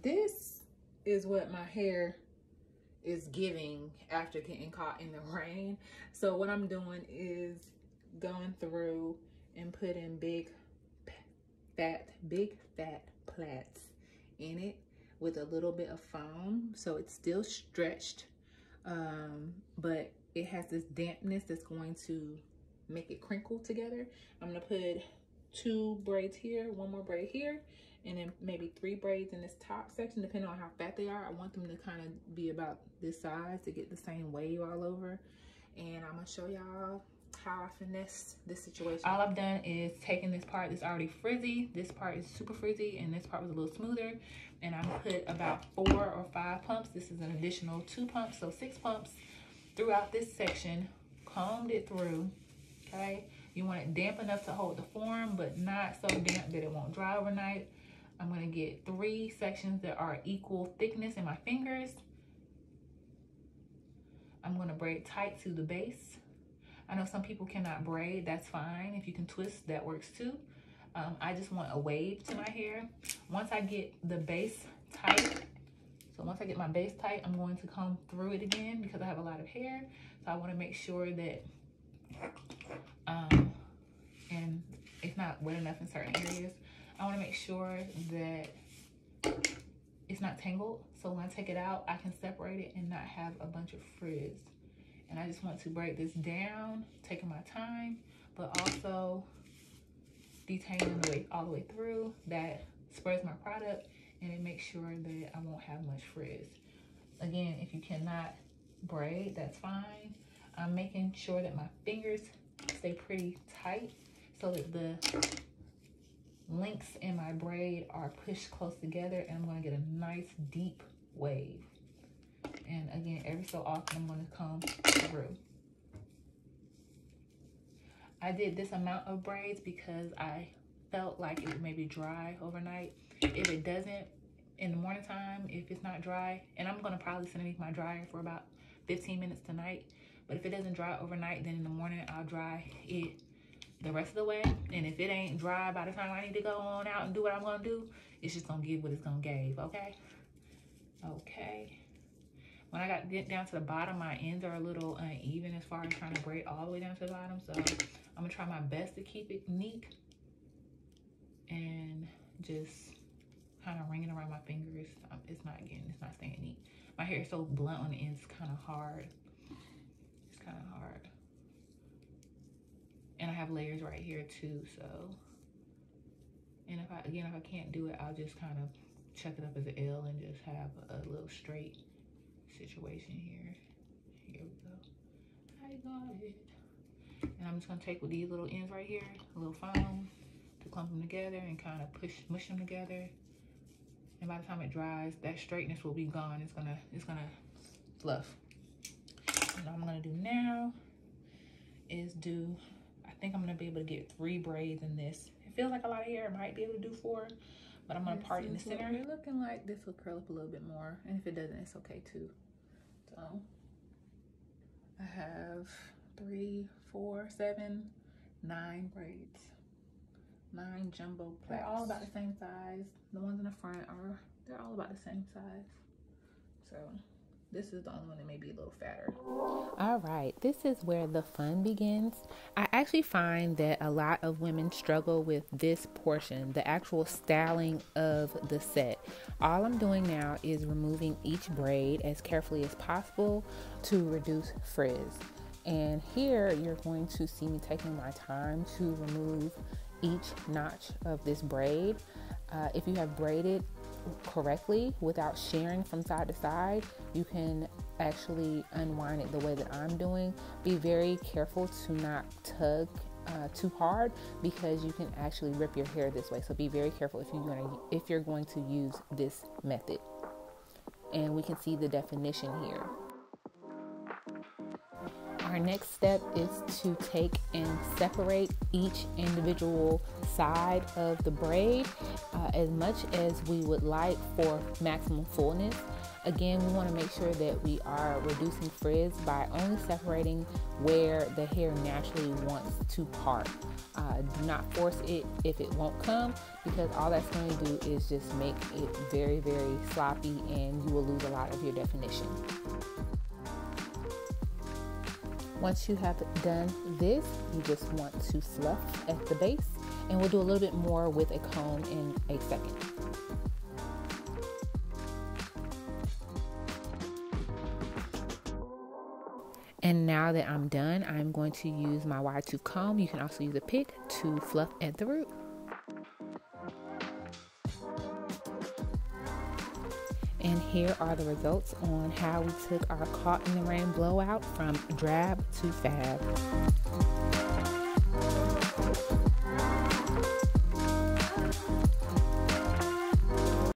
this is what my hair is giving after getting caught in the rain. So what I'm doing is going through and putting big fat plaits in it with a little bit of foam, so it's still stretched, but it has this dampness that's going to make it crinkle together. I'm gonna put 2 braids here, 1 more braid here, and then maybe 3 braids in this top section, depending on how fat they are. I want them to kind of be about this size to get the same wave all over. And I'm gonna show y'all how I finesse this situation. All I've done is taken this part that's already frizzy. This part is super frizzy, and this part was a little smoother. And I put about 4 or 5 pumps. This is an additional 2 pumps, so 6 pumps throughout this section. Combed it through, okay? You want it damp enough to hold the form, but not so damp that it won't dry overnight. I'm gonna get 3 sections that are equal thickness in my fingers. I'm gonna braid tight to the base. I know some people cannot braid, that's fine. If you can twist, that works too. I just want a wave to my hair. Once I get the base tight, so once I get my base tight, I'm going to comb through it again because I have a lot of hair. So I wanna make sure that, and it's not wet enough in certain areas. I wanna make sure that it's not tangled. So when I take it out, I can separate it and not have a bunch of frizz. And I just want to break this down, taking my time, but also detailing the way all the way through. That spreads my product and it makes sure that I won't have much frizz. Again, if you cannot braid, that's fine. I'm making sure that my fingers stay pretty tight so that the links in my braid are pushed close together, and I'm going to get a nice deep wave. And again, every so often I'm going to comb through. I did this amount of braids because I felt like it would maybe dry overnight. If it doesn't, in the morning time, if it's not dry, and I'm going to probably sit underneath my dryer for about 15 minutes tonight, but if it doesn't dry overnight, then in the morning I'll dry it the rest of the way. And if it ain't dry by the time I need to go on out and do what I'm gonna do, it's just gonna give what it's gonna give, okay? Okay. When I get down to the bottom, my ends are a little uneven as far as trying to braid all the way down to the bottom. So I'm gonna try my best to keep it neat and just kind of ringing around my fingers. It's not staying neat. My hair is so blunt on the ends, it's kind of hard. It's kind of hard. And I have layers right here too, so. And if I can't do it, I'll just kind of chuck it up as an L and just have a little straight situation here. Here we go. I got it. And I'm just gonna take with these little ends right here, a little foam, to clump them together and kind of mush them together. And by the time it dries, that straightness will be gone. It's gonna fluff. And what I'm gonna do now is I think I'm gonna be able to get 3 braids in this. It feels like a lot of hair. I might be able to do 4, but I'm gonna part in the center. It's looking like this will curl up a little bit more, and if it doesn't, it's okay too. So I have 3, 4, 7, 9 braids. 9 jumbo plaits. They're all about the same size. The ones in the front they're all about the same size. So this is the only one that may be a little fatter. All right, this is where the fun begins. I actually find that a lot of women struggle with this portion, the actual styling of the set. All I'm doing now is removing each braid as carefully as possible to reduce frizz. And here you're going to see me taking my time to remove each notch of this braid. If you have braided correctly without shearing from side to side, you can actually unwind it the way that I'm doing. Be very careful to not tug too hard because you can actually rip your hair this way. So be very careful if you're going to use this method. And we can see the definition here. Our next step is to take and separate each individual side of the braid as much as we would like for maximum fullness. Again, we want to make sure that we are reducing frizz by only separating where the hair naturally wants to part. Do not force it if it won't come, because all that's going to do is just make it very, very sloppy and you will lose a lot of your definition. Once you have done this, you just want to fluff at the base, and we'll do a little bit more with a comb in a second. And now that I'm done, I'm going to use my wide tooth comb. You can also use a pick to fluff at the root. And here are the results on how we took our Caught in the Rain blowout from drab to fab.